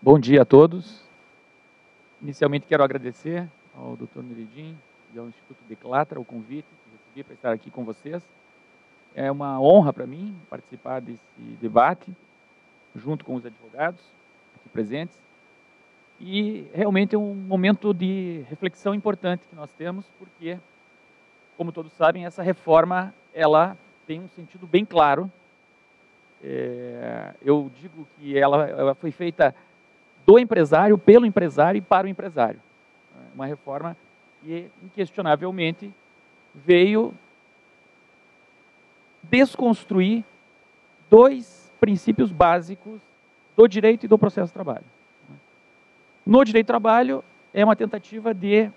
Bom dia a todos. Inicialmente quero agradecer ao Dr. Nureddin e ao Instituto Declatra o convite que recebi para estar aqui com vocês. É uma honra para mim participar desse debate junto com os advogados aqui presentes. E realmente é um momento de reflexão importante que nós temos, porque, como todos sabem, essa reforma ela tem um sentido bem claro. Eu digo que ela foi feita do empresário, pelo empresário e para o empresário. Uma reforma que, inquestionavelmente, veio desconstruir dois princípios básicos do direito e do processo de trabalho. No direito do trabalho, é uma tentativa de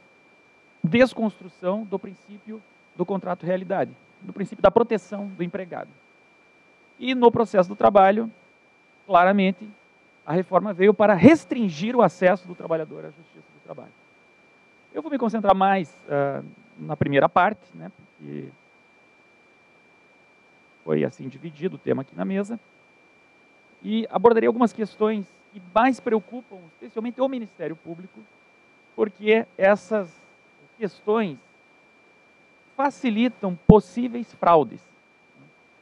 desconstrução do princípio do contrato-realidade, do princípio da proteção do empregado. E no processo do trabalho, claramente, a reforma veio para restringir o acesso do trabalhador à justiça do trabalho. Eu vou me concentrar mais na primeira parte, né, porque foi assim dividido o tema aqui na mesa, e abordarei algumas questões que mais preocupam, especialmente o Ministério Público, porque essas questões facilitam possíveis fraudes.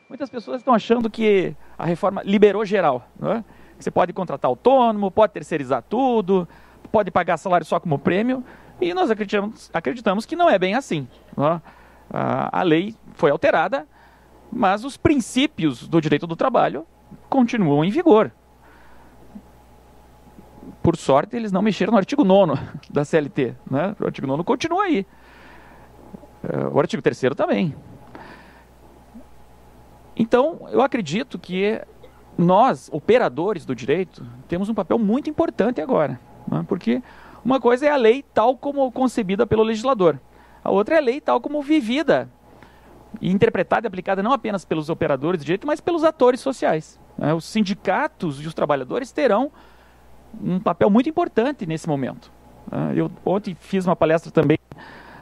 Muitas pessoas estão achando que a reforma liberou geral, não é? Você pode contratar autônomo, pode terceirizar tudo, pode pagar salário só como prêmio, e nós acreditamos que não é bem assim. Não é? A lei foi alterada, mas os princípios do direito do trabalho continuam em vigor. Por sorte, eles não mexeram no artigo 9º da CLT. Né? O artigo 9º continua aí. O artigo 3º também. Então, eu acredito que nós, operadores do direito, temos um papel muito importante agora, né? Porque uma coisa é a lei tal como concebida pelo legislador, a outra é a lei tal como vivida e interpretada e aplicada não apenas pelos operadores de direito, mas pelos atores sociais, né? Os sindicatos e os trabalhadores terão um papel muito importante nesse momento. Eu ontem fiz uma palestra também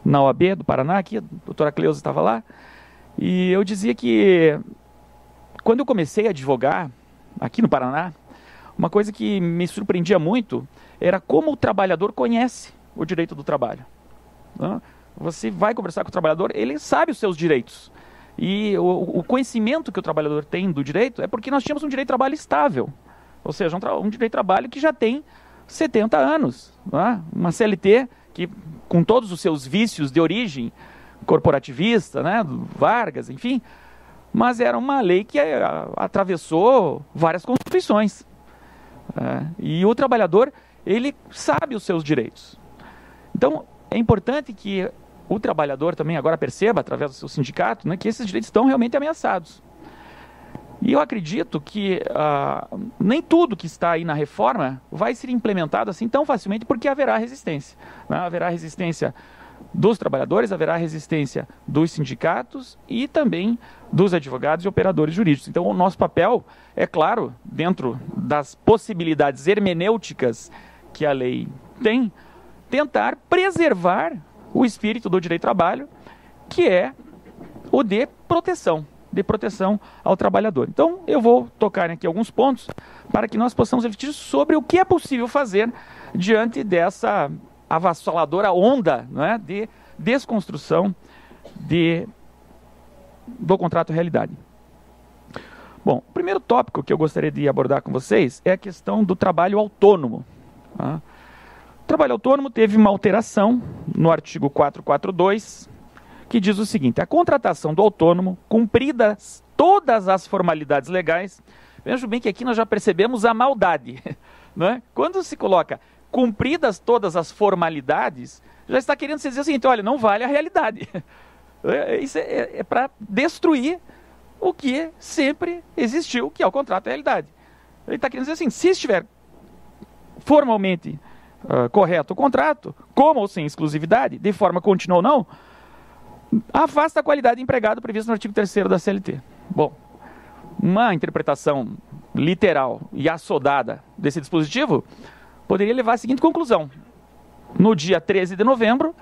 na OAB do Paraná, aqui, a doutora Cleusa estava lá, e eu dizia que quando eu comecei a advogar aqui no Paraná, uma coisa que me surpreendia muito era como o trabalhador conhece o direito do trabalho. Você vai conversar com o trabalhador, ele sabe os seus direitos. E o conhecimento que o trabalhador tem do direito é porque nós tínhamos um direito de trabalho estável. Ou seja, um direito de trabalho que já tem 70 anos. Uma CLT que, com todos os seus vícios de origem corporativista, né, Vargas, enfim, mas era uma lei que atravessou várias constituições. E o trabalhador, ele sabe os seus direitos. Então, é importante que o trabalhador também agora perceba, através do seu sindicato, né, que esses direitos estão realmente ameaçados. E eu acredito que nem tudo que está aí na reforma vai ser implementado assim tão facilmente, porque haverá resistência. Né? Haverá resistência dos trabalhadores, haverá resistência dos sindicatos e também dos advogados e operadores jurídicos. Então, o nosso papel, é claro, dentro das possibilidades hermenêuticas que a lei tem, tentar preservar o espírito do direito do trabalho, que é o de proteção ao trabalhador. Então, eu vou tocar aqui alguns pontos para que nós possamos refletir sobre o que é possível fazer diante dessa avassaladora onda, né, de desconstrução do contrato-realidade. Bom, o primeiro tópico que eu gostaria de abordar com vocês é a questão do trabalho autônomo. Tá? O trabalho autônomo teve uma alteração no artigo 442, que diz o seguinte: a contratação do autônomo, cumpridas todas as formalidades legais, vejam bem que aqui nós já percebemos a maldade, né? Quando se coloca cumpridas todas as formalidades, já está querendo dizer o seguinte: olha, não vale a realidade. Isso é para destruir o que sempre existiu, que é o contrato de realidade. Ele está querendo dizer assim: se estiver formalmente correto o contrato, com ou sem exclusividade, de forma contínua ou não, afasta a qualidade de empregado prevista no artigo 3º da CLT. Bom, uma interpretação literal e assodada desse dispositivo poderia levar à seguinte conclusão: no dia 13 de novembro,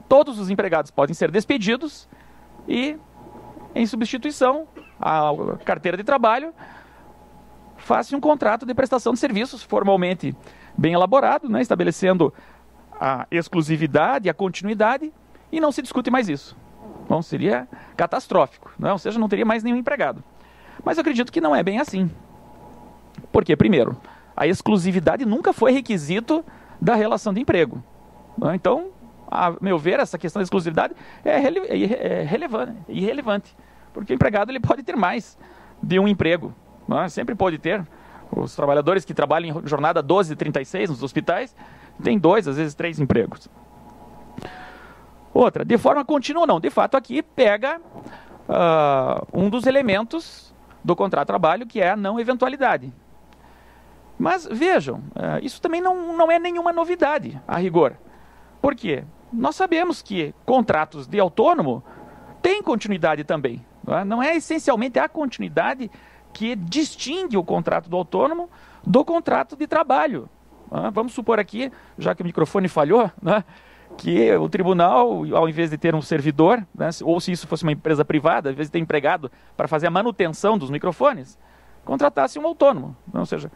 todos os empregados podem ser despedidos e, em substituição, a carteira de trabalho faça um contrato de prestação de serviços formalmente bem elaborado, né, estabelecendo a exclusividade, a continuidade, e não se discute mais isso. Bom, seria catastrófico, né? Ou seja, não teria mais nenhum empregado. Mas eu acredito que não é bem assim. Porque, primeiro, a exclusividade nunca foi requisito da relação de emprego. Então, a meu ver, essa questão da exclusividade é irrelevante. Porque o empregado ele pode ter mais de um emprego. Sempre pode ter. Os trabalhadores que trabalham em jornada 12 e 36 nos hospitais têm 2, às vezes 3 empregos. Outra, de forma contínua ou não. De fato, aqui pega um dos elementos do contrato de trabalho, que é a não eventualidade. Mas vejam, isso também não é nenhuma novidade, a rigor. Por quê? Nós sabemos que contratos de autônomo têm continuidade também. Não é essencialmente a continuidade que distingue o contrato do autônomo do contrato de trabalho. Vamos supor aqui, já que o microfone falhou, né, que o tribunal, ao invés de ter um servidor, né, ou se isso fosse uma empresa privada, ao invés de ter empregado para fazer a manutenção dos microfones, contratasse um autônomo. Ou seja,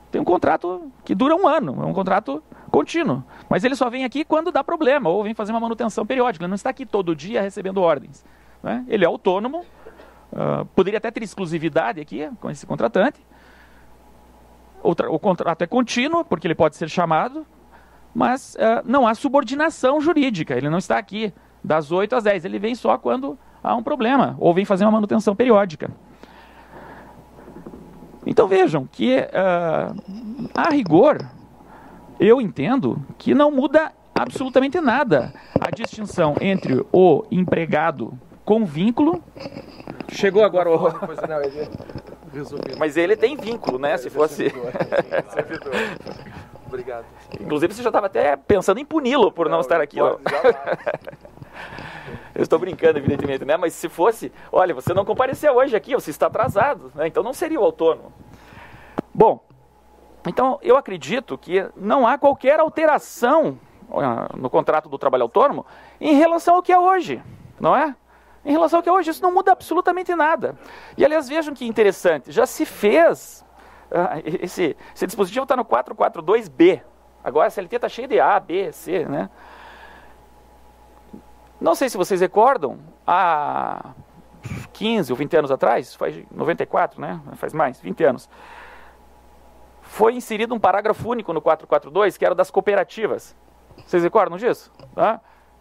tem um contrato que dura 1 ano, é um contrato contínuo. Mas ele só vem aqui quando dá problema, ou vem fazer uma manutenção periódica. Ele não está aqui todo dia recebendo ordens. Né? Ele é autônomo, poderia até ter exclusividade aqui com esse contratante. O contrato é contínuo, porque ele pode ser chamado, mas não há subordinação jurídica. Ele não está aqui das 8 às 10, ele vem só quando há um problema, ou vem fazer uma manutenção periódica. Então vejam que, a rigor, eu entendo que não muda absolutamente nada a distinção entre o empregado com vínculo. Chegou agora o... Mas ele tem vínculo, né? Se fosse... Obrigado. Inclusive você já estava até pensando em puni-lo por não estar aqui. Eu estou brincando, evidentemente, né? Mas se fosse, olha, você não compareceu hoje aqui, você está atrasado, né? Então não seria o autônomo. Bom, então eu acredito que não há qualquer alteração no contrato do trabalho autônomo em relação ao que é hoje, não é? Em relação ao que é hoje, isso não muda absolutamente nada. E aliás, vejam que interessante, já se fez, esse dispositivo está no 442B, agora a CLT está cheia de A, B, C, né? Não sei se vocês recordam, há 15 ou 20 anos atrás, foi 94, né? Faz mais, 20 anos, foi inserido um parágrafo único no 442, que era das cooperativas. Vocês recordam disso?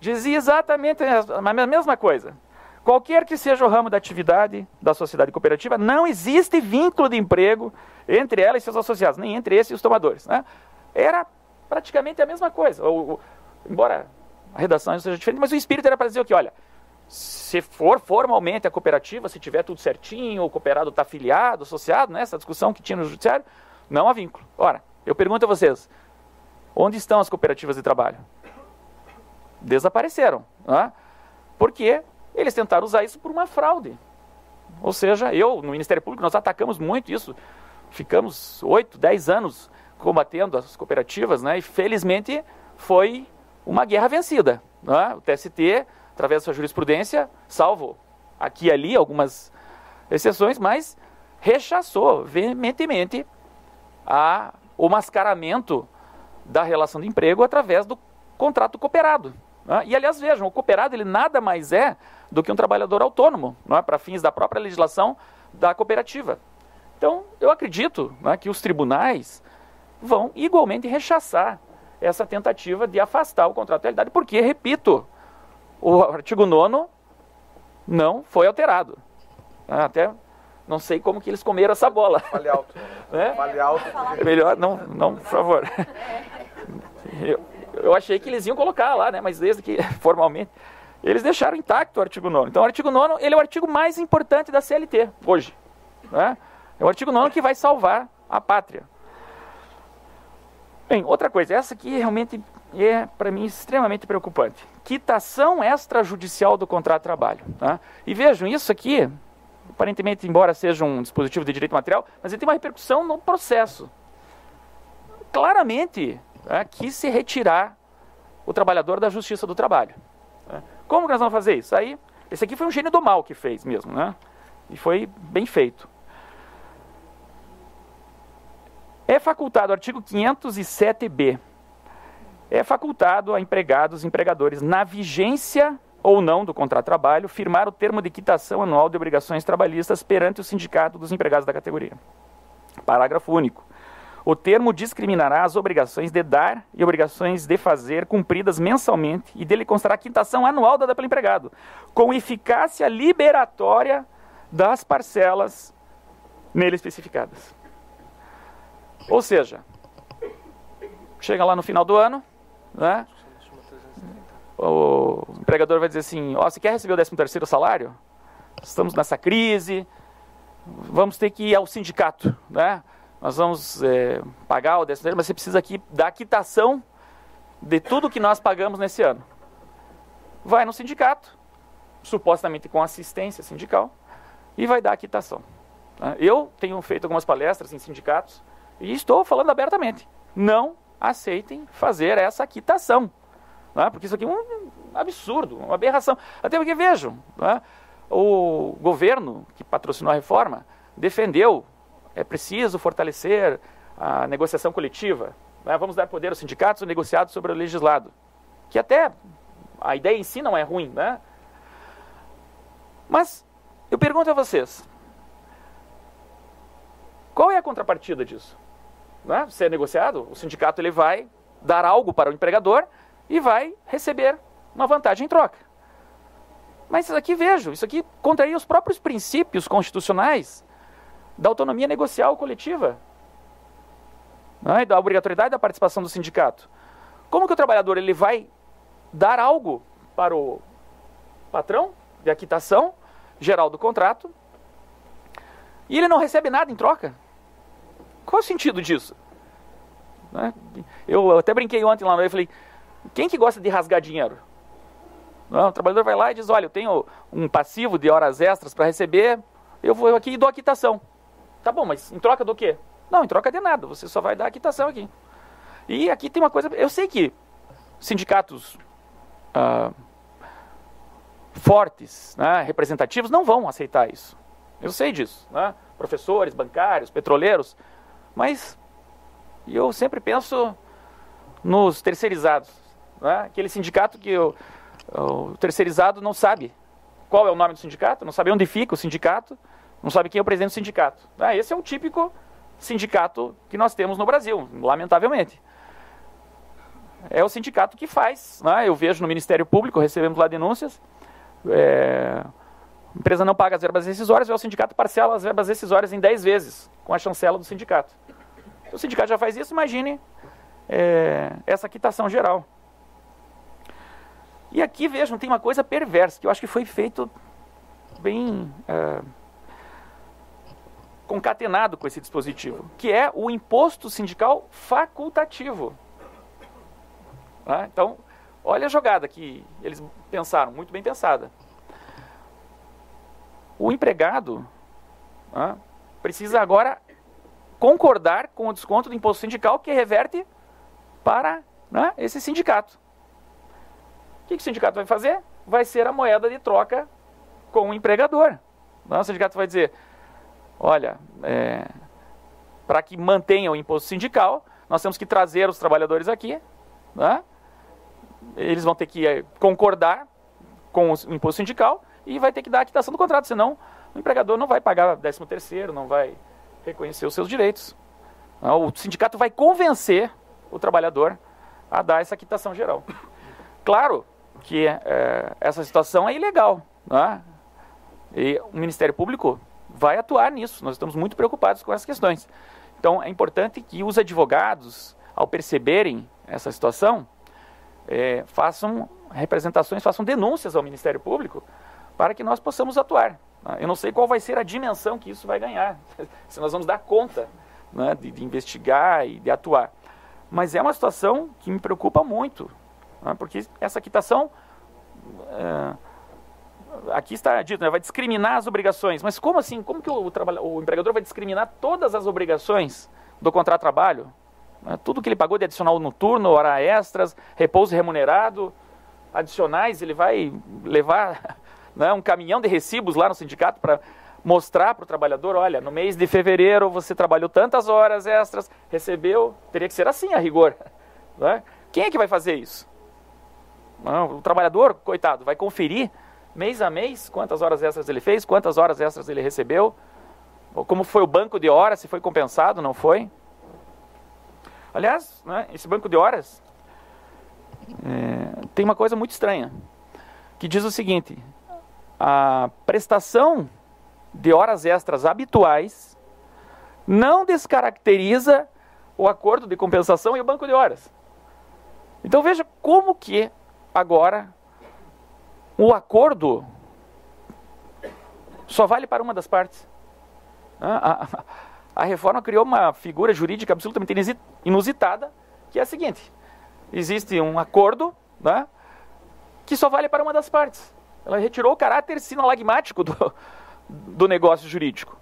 Dizia exatamente a mesma coisa. Qualquer que seja o ramo da atividade da sociedade cooperativa, não existe vínculo de emprego entre ela e seus associados, nem entre esses e os tomadores. Né? Era praticamente a mesma coisa, embora a redação seja diferente, mas o espírito era para dizer o que, olha, se for formalmente a cooperativa, se tiver tudo certinho, o cooperado está afiliado, associado, né, essa discussão que tinha no judiciário, não há vínculo. Ora, eu pergunto a vocês, onde estão as cooperativas de trabalho? Desapareceram. Né? Por quê? Eles tentaram usar isso por uma fraude. Ou seja, no Ministério Público, nós atacamos muito isso. Ficamos 8, 10 anos combatendo as cooperativas, né? E felizmente foi uma guerra vencida. Né? O TST, através da sua jurisprudência, salvo aqui e ali algumas exceções, mas rechaçou veementemente o mascaramento da relação de emprego através do contrato cooperado. E, aliás, vejam, o cooperado ele nada mais é do que um trabalhador autônomo, para fins da própria legislação da cooperativa. Então, eu acredito que os tribunais vão igualmente rechaçar essa tentativa de afastar o contrato de realidade, porque, repito, o artigo 9º não foi alterado. Até não sei como que eles comeram essa bola. Fale alto. Né? Fale alto. É melhor, não, por favor. Eu achei que eles iam colocar lá, né? Mas desde que, formalmente, eles deixaram intacto o artigo 9º. Então, o artigo 9º, ele é o artigo mais importante da CLT, hoje. Né? É o artigo 9º que vai salvar a pátria. Bem, outra coisa, essa aqui realmente é, para mim, extremamente preocupante. Quitação extrajudicial do contrato de trabalho. Tá? E vejam, isso aqui, aparentemente, embora seja um dispositivo de direito material, mas ele tem uma repercussão no processo. Claramente, quis se retirar o trabalhador da justiça do trabalho. Como que nós vamos fazer isso? Esse aqui foi um gênio do mal que fez mesmo, né? E foi bem feito. É facultado, artigo 507b, é facultado a empregados e empregadores, na vigência ou não do contrato de trabalho, firmar o termo de quitação anual de obrigações trabalhistas perante o sindicato dos empregados da categoria. Parágrafo único. O termo discriminará as obrigações de dar e obrigações de fazer cumpridas mensalmente e dele constará a quitação anual dada pelo empregado, com eficácia liberatória das parcelas nele especificadas. Ou seja, chega lá no final do ano, né, o empregador vai dizer assim, ó, você quer receber o 13º salário? Estamos nessa crise, vamos ter que ir ao sindicato, né? Nós vamos pagar o 13º, mas você precisa aqui dar quitação de tudo que nós pagamos nesse ano. Vai no sindicato, supostamente com assistência sindical, e vai dar a quitação. Eu tenho feito algumas palestras em sindicatos e estou falando abertamente. Não aceitem fazer essa quitação, né? Porque isso aqui é um absurdo, uma aberração. Até porque, vejam, né? O governo que patrocinou a reforma defendeu, é preciso fortalecer a negociação coletiva, né? Vamos dar poder aos sindicatos negociados sobre o legislado. Que até a ideia em si não é ruim, né? Mas eu pergunto a vocês, qual é a contrapartida disso? Né? Se é negociado, o sindicato ele vai dar algo para o empregador e vai receber uma vantagem em troca. Mas isso aqui, vejo, isso aqui contraria os próprios princípios constitucionais da autonomia negocial coletiva, né? E da obrigatoriedade da participação do sindicato. Como que o trabalhador ele vai dar algo para o patrão de quitação geral do contrato e ele não recebe nada em troca? Qual é o sentido disso? Né? Eu até brinquei ontem lá no e falei, quem que gosta de rasgar dinheiro? Não, o trabalhador vai lá e diz, olha, eu tenho um passivo de horas extras para receber, eu vou aqui e dou a quitação. Tá bom, mas em troca do quê? Não, em troca de nada, você só vai dar a quitação aqui. E aqui tem uma coisa, eu sei que sindicatos fortes, né, representativos, não vão aceitar isso. Eu sei disso, né? Professores, bancários, petroleiros, mas eu sempre penso nos terceirizados, né? Aquele sindicato que o terceirizado não sabe qual é o nome do sindicato, não sabe onde fica o sindicato, não sabe quem é o presidente do sindicato. Esse é um típico sindicato que nós temos no Brasil, lamentavelmente. É o sindicato que faz, né? Eu vejo no Ministério Público, recebemos lá denúncias, a empresa não paga as verbas rescisórias, o sindicato parcela as verbas rescisórias em 10 vezes, com a chancela do sindicato. O sindicato já faz isso, imagine essa quitação geral. E aqui, vejam, tem uma coisa perversa, que eu acho que foi feito bem concatenado com esse dispositivo, que é o imposto sindical facultativo. Então, olha a jogada que eles pensaram, muito bem pensada. O empregado precisa agora concordar com o desconto do imposto sindical que reverte para esse sindicato. O que o sindicato vai fazer? Vai ser a moeda de troca com o empregador. O sindicato vai dizer, olha, para que mantenha o imposto sindical, nós temos que trazer os trabalhadores aqui, né? Eles vão ter que concordar com o imposto sindical e vai ter que dar a quitação do contrato, senão o empregador não vai pagar 13º, não vai reconhecer os seus direitos. O sindicato vai convencer o trabalhador a dar essa quitação geral. Claro que essa situação é ilegal, né? E o Ministério Público vai atuar nisso, nós estamos muito preocupados com essas questões. Então é importante que os advogados, ao perceberem essa situação, façam representações, façam denúncias ao Ministério Público para que nós possamos atuar. Eu não sei qual vai ser a dimensão que isso vai ganhar, se nós vamos dar conta, né, de investigar e de atuar. Mas é uma situação que me preocupa muito, né, porque essa quitação, aqui está dito, né, vai discriminar as obrigações. Mas como assim? Como que o empregador vai discriminar todas as obrigações do contrato de trabalho? Tudo que ele pagou de adicional noturno, hora extras, repouso remunerado, adicionais, ele vai levar, né, um caminhão de recibos lá no sindicato mostrar para o trabalhador, olha, no mês de fevereiro você trabalhou tantas horas extras, recebeu, teria que ser assim a rigor. Né? Quem é que vai fazer isso? O trabalhador, coitado, vai conferir mês a mês quantas horas extras ele fez, quantas horas extras ele recebeu, como foi o banco de horas, se foi compensado, não foi. Aliás, né, esse banco de horas tem uma coisa muito estranha, que diz o seguinte: a prestação de horas extras habituais não descaracteriza o acordo de compensação e o banco de horas. Então veja como que agora o acordo só vale para uma das partes. A reforma criou uma figura jurídica absolutamente inusitada, que é a seguinte: existe um acordo, né, que só vale para uma das partes. Ela retirou o caráter sinalagmático do negócio jurídico.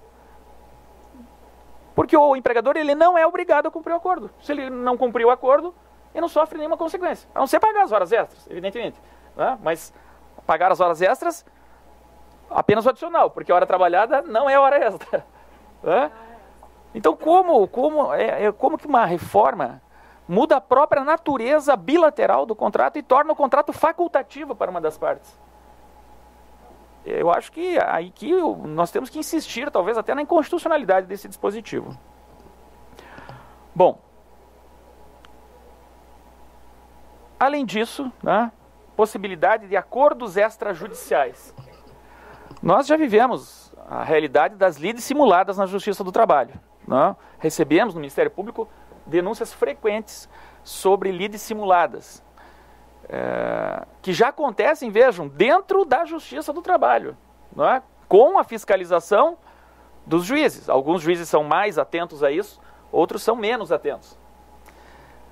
Porque o empregador ele não é obrigado a cumprir o acordo. Se ele não cumprir o acordo, ele não sofre nenhuma consequência. A não ser pagar as horas extras, evidentemente. Né? Mas pagar as horas extras, apenas o adicional, porque a hora trabalhada não é hora extra. Né? Então, como que uma reforma muda a própria natureza bilateral do contrato e torna o contrato facultativo para uma das partes? Eu acho que aí que nós temos que insistir, talvez até na inconstitucionalidade desse dispositivo. Bom, além disso, né, possibilidade de acordos extrajudiciais. Nós já vivemos a realidade das lides simuladas na Justiça do Trabalho. Né? Recebemos no Ministério Público denúncias frequentes sobre lides simuladas. Que já acontecem, vejam, dentro da Justiça do Trabalho, não é? Com a fiscalização dos juízes. Alguns juízes são mais atentos a isso, outros são menos atentos.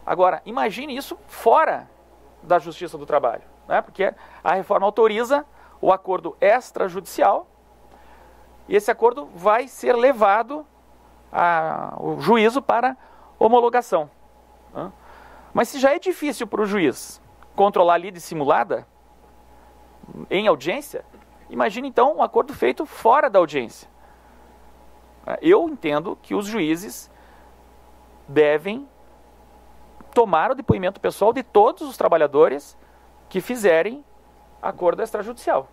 Agora, imagine isso fora da Justiça do Trabalho, né? Porque a reforma autoriza o acordo extrajudicial e esse acordo vai ser levado ao juízo para homologação. Né? Mas se já é difícil para o juiz controlar a lide simulada em audiência, imagine então um acordo feito fora da audiência. Eu entendo que os juízes devem tomar o depoimento pessoal de todos os trabalhadores que fizerem acordo extrajudicial.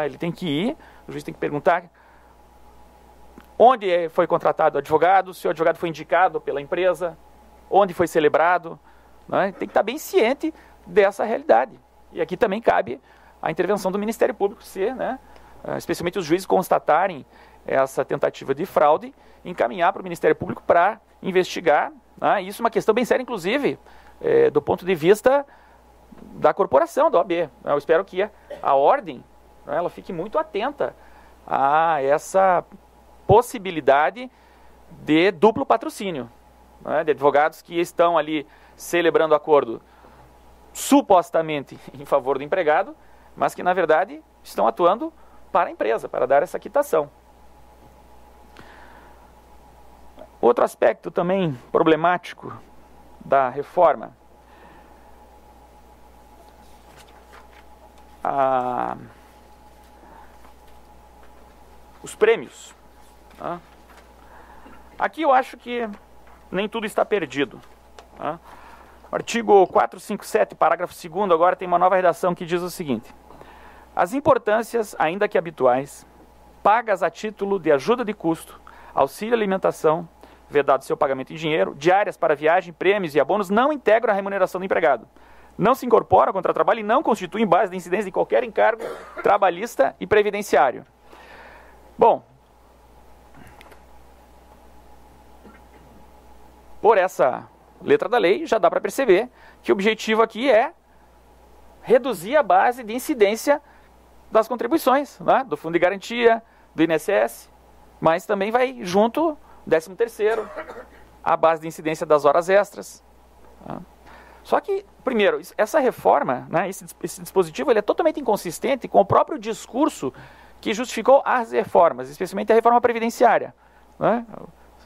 Ele tem que ir, o juiz tem que perguntar onde foi contratado o advogado, se o advogado foi indicado pela empresa, onde foi celebrado. Tem que estar bem ciente dessa realidade. E aqui também cabe a intervenção do Ministério Público, se, né, especialmente os juízes constatarem essa tentativa de fraude, encaminhar para o Ministério Público para investigar. Né? Isso é uma questão bem séria, inclusive, do ponto de vista da corporação, da OAB. Eu espero que a ordem, né, ela fique muito atenta a essa possibilidade de duplo patrocínio, né, de advogados que estão ali celebrando acordo supostamente em favor do empregado, mas que na verdade estão atuando para a empresa, para dar essa quitação. Outro aspecto também problemático da reforma, os prêmios. Tá? Aqui eu acho que nem tudo está perdido. Tá? O artigo 457, parágrafo 2º, agora tem uma nova redação que diz o seguinte: as importâncias, ainda que habituais, pagas a título de ajuda de custo, auxílio alimentação, vedado seu pagamento em dinheiro, diárias para viagem, prêmios e abonos, não integram a remuneração do empregado. Não se incorporam ao contratrabalho e não constituem base de incidência de qualquer encargo trabalhista e previdenciário. Bom, por essa letra da lei, já dá para perceber que o objetivo aqui é reduzir a base de incidência das contribuições, né? Do Fundo de Garantia, do INSS, mas também vai junto 13º, a base de incidência das horas extras. Tá? Só que, primeiro, essa reforma, né, esse dispositivo, ele é totalmente inconsistente com o próprio discurso que justificou as reformas, especialmente a reforma previdenciária. Né?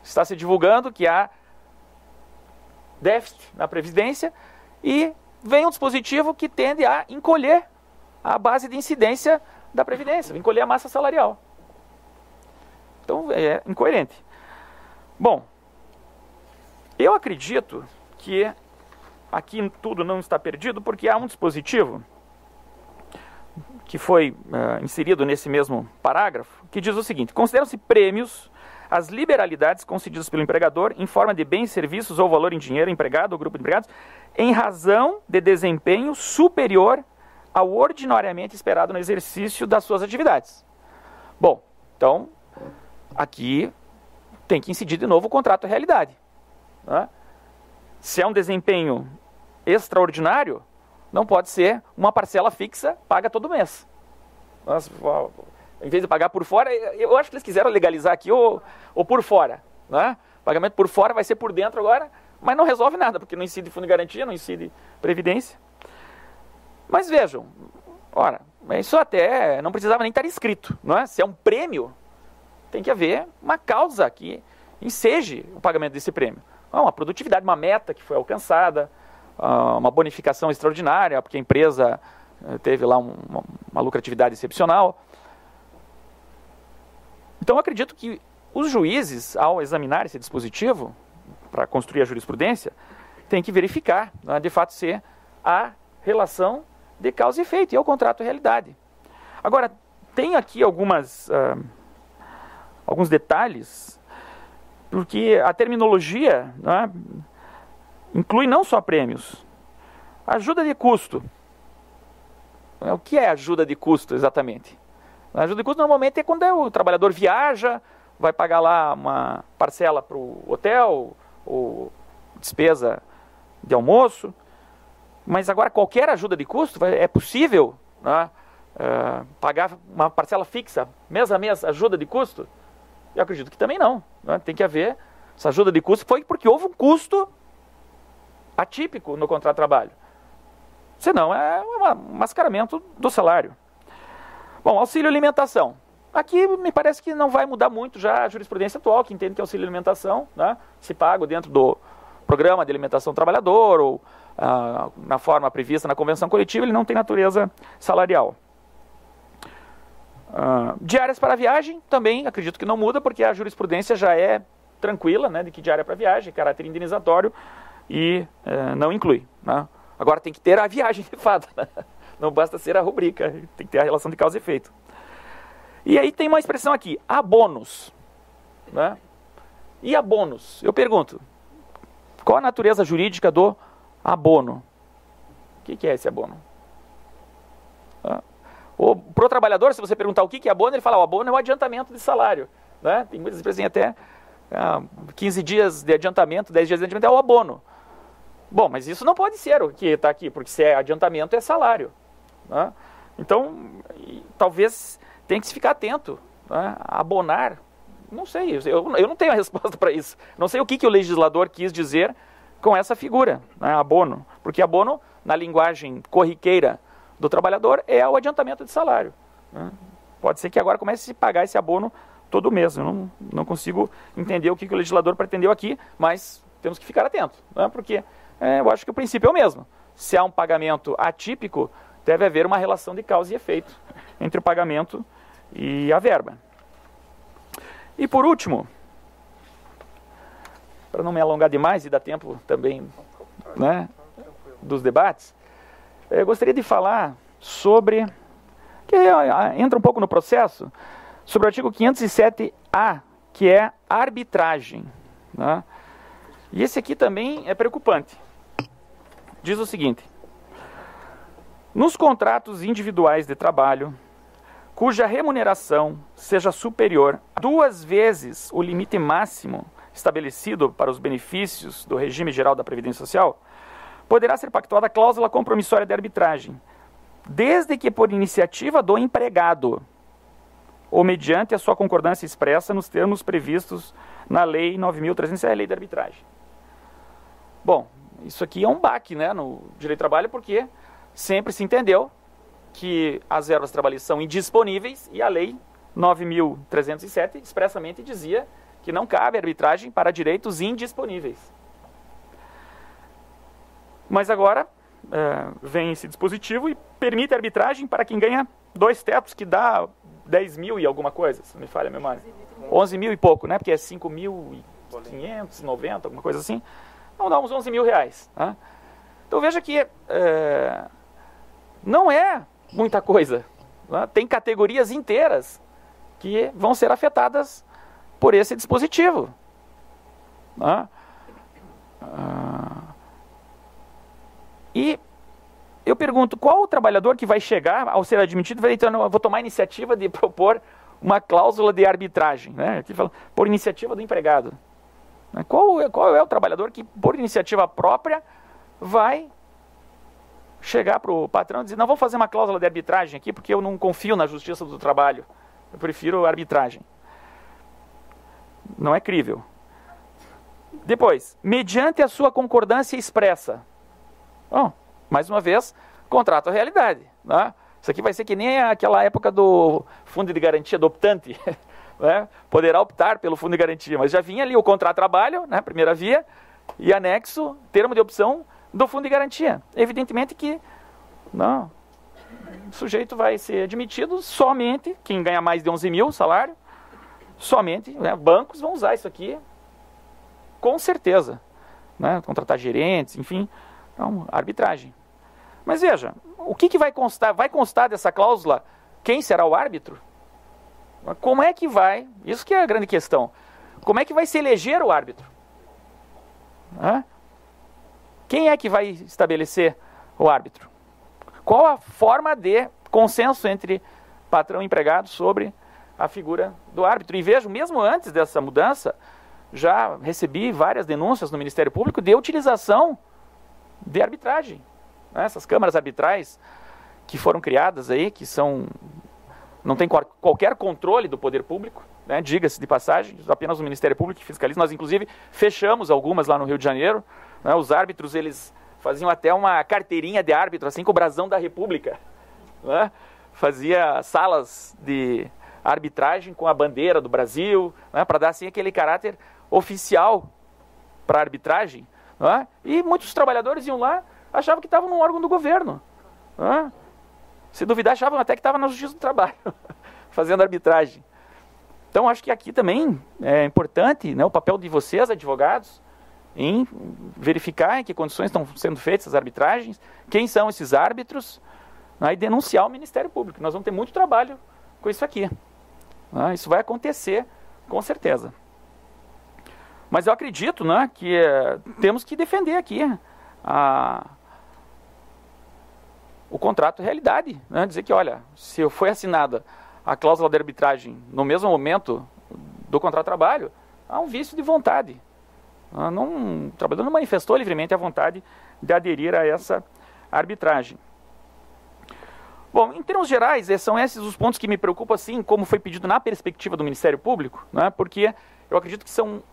Está se divulgando que há déficit na Previdência e vem um dispositivo que tende a encolher a base de incidência da Previdência, encolher a massa salarial. Então é incoerente. Bom, eu acredito que aqui tudo não está perdido, porque há um dispositivo que foi inserido nesse mesmo parágrafo, que diz o seguinte: consideram-se prêmios as liberalidades concedidas pelo empregador em forma de bens, serviços ou valor em dinheiro empregado ou grupo de empregados, em razão de desempenho superior ao ordinariamente esperado no exercício das suas atividades. Bom, então, aqui tem que incidir de novo o contrato de realidade. Né? Se é um desempenho extraordinário, não pode ser uma parcela fixa paga todo mês. Nossa, em vez de pagar por fora, eu acho que eles quiseram legalizar aqui ou por fora. Né? Pagamento por fora vai ser por dentro agora, mas não resolve nada, porque não incide fundo de garantia, não incide previdência. Mas vejam, ora, isso até não precisava nem estar escrito. Não é? Se é um prêmio, tem que haver uma causa que enseje o pagamento desse prêmio. Uma produtividade, uma meta que foi alcançada, uma bonificação extraordinária, porque a empresa teve lá uma lucratividade excepcional. Então, eu acredito que os juízes, ao examinar esse dispositivo, para construir a jurisprudência, têm que verificar, né, de fato, se há relação de causa e efeito, e é o contrato realidade. Agora, tem aqui alguns detalhes, porque a terminologia, né, inclui não só prêmios. Ajuda de custo. O que é ajuda de custo, exatamente? A ajuda de custo normalmente é quando o trabalhador viaja, vai pagar lá uma parcela para o hotel, ou despesa de almoço. Mas agora qualquer ajuda de custo, é possível, né, pagar uma parcela fixa, mês a mês, ajuda de custo? Eu acredito que também não. Né? Tem que haver, essa ajuda de custo foi porque houve um custo atípico no contrato de trabalho. Senão é um mascaramento do salário. Bom, auxílio alimentação. Aqui me parece que não vai mudar muito já a jurisprudência atual, que entende que auxílio alimentação, né, se pago dentro do programa de alimentação do trabalhador ou na forma prevista na convenção coletiva, ele não tem natureza salarial. Diárias para viagem, também acredito que não muda, porque a jurisprudência já é tranquila, né, de que diária para viagem, caráter indenizatório, e não inclui. Né? Agora tem que ter a viagem de fato, né? Não basta ser a rubrica, tem que ter a relação de causa e efeito. E aí tem uma expressão aqui, abônus. Né? E abônus? Eu pergunto, qual a natureza jurídica do abono? O que é esse abono? Para o trabalhador, se você perguntar o que é abono, ele fala, o abono é o adiantamento de salário. Né? Tem muitas expressões até 15 dias de adiantamento, 10 dias de adiantamento é o abono. Bom, mas isso não pode ser o que está aqui, porque se é adiantamento é salário. Né? Então, talvez tenha que se ficar atento. Né? Abonar, não sei, eu não tenho a resposta para isso. Não sei o que o legislador quis dizer com essa figura, né? Abono. Porque abono, na linguagem corriqueira do trabalhador, é o adiantamento de salário. Né? Pode ser que agora comece a se pagar esse abono todo mês. Eu não consigo entender o que o legislador pretendeu aqui, mas temos que ficar atento. Né? Porque eu acho que o princípio é o mesmo. Se há um pagamento atípico, deve haver uma relação de causa e efeito entre o pagamento e a verba. E por último, para não me alongar demais e dar tempo também, né, dos debates, eu gostaria de falar sobre, que entra um pouco no processo, sobre o artigo 507A, que é arbitragem. Né? E esse aqui também é preocupante. Diz o seguinte: nos contratos individuais de trabalho, cuja remuneração seja superior a 2 vezes o limite máximo estabelecido para os benefícios do regime geral da Previdência Social, poderá ser pactuada a cláusula compromissória de arbitragem, desde que por iniciativa do empregado, ou mediante a sua concordância expressa nos termos previstos na Lei 9.307, a Lei da Arbitragem. Bom, isso aqui é um baque, né, no direito do trabalho, porque sempre se entendeu que as verbas trabalhistas são indisponíveis e a Lei 9.307 expressamente dizia que não cabe arbitragem para direitos indisponíveis. Mas agora vem esse dispositivo e permite arbitragem para quem ganha 2 tetos, que dá 10 mil e alguma coisa, se não me falha a memória. 11 mil e pouco, né? Porque é 5.590, alguma coisa assim. Vamos dar uns 11 mil reais. Tá? Então veja que não é muita coisa. Tá? Tem categorias inteiras que vão ser afetadas por esse dispositivo. Tá? E eu pergunto, qual o trabalhador que vai chegar ao ser admitido e vai dizer, eu vou tomar a iniciativa de propor uma cláusula de arbitragem, né? Aqui fala, por iniciativa do empregado. Qual é o trabalhador que, por iniciativa própria, vai chegar para o patrão e dizer, não, vou fazer uma cláusula de arbitragem aqui porque eu não confio na justiça do trabalho, eu prefiro arbitragem. Não é crível. Depois, mediante a sua concordância expressa. Bom, mais uma vez, contrato à realidade. Né? Isso aqui vai ser que nem aquela época do fundo de garantia do optante. Né? Poderá optar pelo fundo de garantia, mas já vinha ali o contrato de trabalho, né? Primeira via, e anexo, termo de opção do fundo de garantia. Evidentemente que não, o sujeito vai ser admitido somente, quem ganha mais de 11 mil salário, somente, né? Bancos vão usar isso aqui, com certeza. Né? Contratar gerentes, enfim, então, arbitragem. Mas veja, o que vai constar? Vai constar dessa cláusula quem será o árbitro? Como é que vai, isso que é a grande questão, como é que vai se eleger o árbitro? Quem é que vai estabelecer o árbitro? Qual a forma de consenso entre patrão e empregado sobre a figura do árbitro? E vejo, mesmo antes dessa mudança, já recebi várias denúncias no Ministério Público de utilização de arbitragem. Essas câmaras arbitrais que foram criadas aí, que não tem qualquer controle do poder público, né? Diga-se de passagem, apenas o Ministério Público que fiscaliza. Nós, inclusive, fechamos algumas lá no Rio de Janeiro. Né? Os árbitros, eles faziam até uma carteirinha de árbitro, assim, com o brasão da República. Né? Fazia salas de arbitragem com a bandeira do Brasil, né? Para dar, assim, aquele caráter oficial para a arbitragem. Né? E muitos trabalhadores iam lá, achavam que estavam num órgão do governo. Né? Se duvidar, achavam até que estava na Justiça do Trabalho, fazendo arbitragem. Então, acho que aqui também é importante, né, o papel de vocês, advogados, em verificar em que condições estão sendo feitas as arbitragens, quem são esses árbitros, né, e denunciar o Ministério Público. Nós vamos ter muito trabalho com isso aqui. Né, isso vai acontecer, com certeza. Mas eu acredito, né, que temos que defender aqui o contrato realidade, né? Dizer que, olha, se foi assinada a cláusula de arbitragem no mesmo momento do contrato de trabalho, há um vício de vontade. O trabalhador não manifestou livremente a vontade de aderir a essa arbitragem. Bom, em termos gerais, são esses os pontos que me preocupam, assim, como foi pedido na perspectiva do Ministério Público, né? Porque eu acredito que são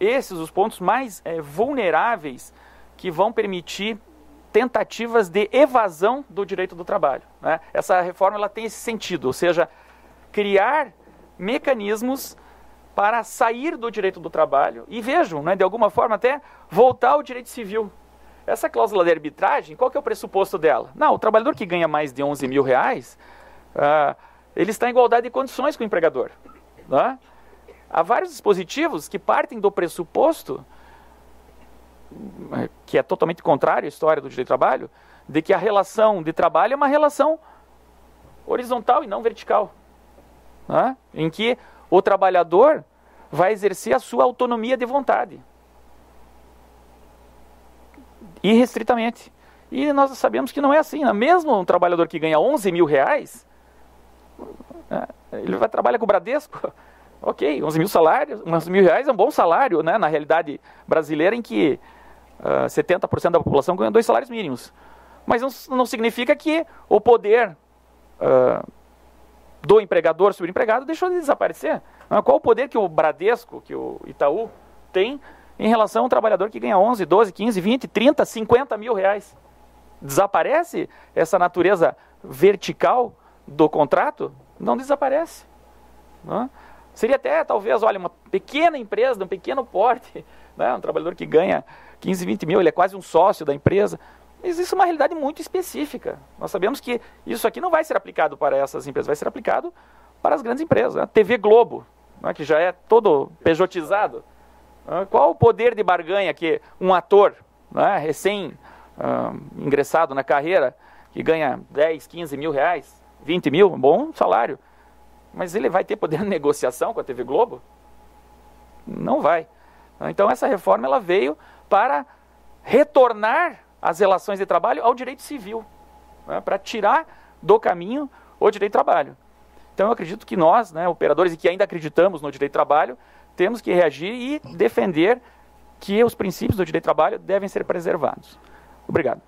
esses os pontos mais vulneráveis que vão permitir tentativas de evasão do direito do trabalho. Né? Essa reforma ela tem esse sentido, ou seja, criar mecanismos para sair do direito do trabalho e vejam, né, de alguma forma até voltar ao direito civil. Essa cláusula de arbitragem, qual que é o pressuposto dela? Não, o trabalhador que ganha mais de 11 mil reais, ele está em igualdade de condições com o empregador. Né? Há vários dispositivos que partem do pressuposto que é totalmente contrário à história do direito do trabalho, de que a relação de trabalho é uma relação horizontal e não vertical, né? Em que o trabalhador vai exercer a sua autonomia de vontade, irrestritamente. E nós sabemos que não é assim, né? Mesmo um trabalhador que ganha 11 mil reais, ele vai trabalhar com o Bradesco, ok, 11 mil reais é um bom salário, né? Na realidade brasileira, em que 70% da população ganha 2 salários mínimos. Mas não significa que o poder do empregador sobre o empregado deixou de desaparecer. Qual o poder que o Bradesco, que o Itaú tem em relação ao trabalhador que ganha 11, 12, 15, 20, 30, 50 mil reais? Desaparece essa natureza vertical do contrato? Não desaparece. Não? Seria até, talvez, olha, uma pequena empresa, de um pequeno porte, né? Um trabalhador que ganha 15, 20 mil, ele é quase um sócio da empresa. Mas isso é uma realidade muito específica. Nós sabemos que isso aqui não vai ser aplicado para essas empresas, vai ser aplicado para as grandes empresas. A TV Globo, né, que já é todo pejotizado, qual o poder de barganha que um ator, né, recém-ingressado na carreira, que ganha 10, 15 mil reais, 20 mil, um bom salário, mas ele vai ter poder de negociação com a TV Globo? Não vai. Então essa reforma ela veio para retornar as relações de trabalho ao direito civil, né, para tirar do caminho o direito de trabalho. Então eu acredito que nós, né, operadores, e que ainda acreditamos no direito de trabalho, temos que reagir e defender que os princípios do direito de trabalho devem ser preservados. Obrigado.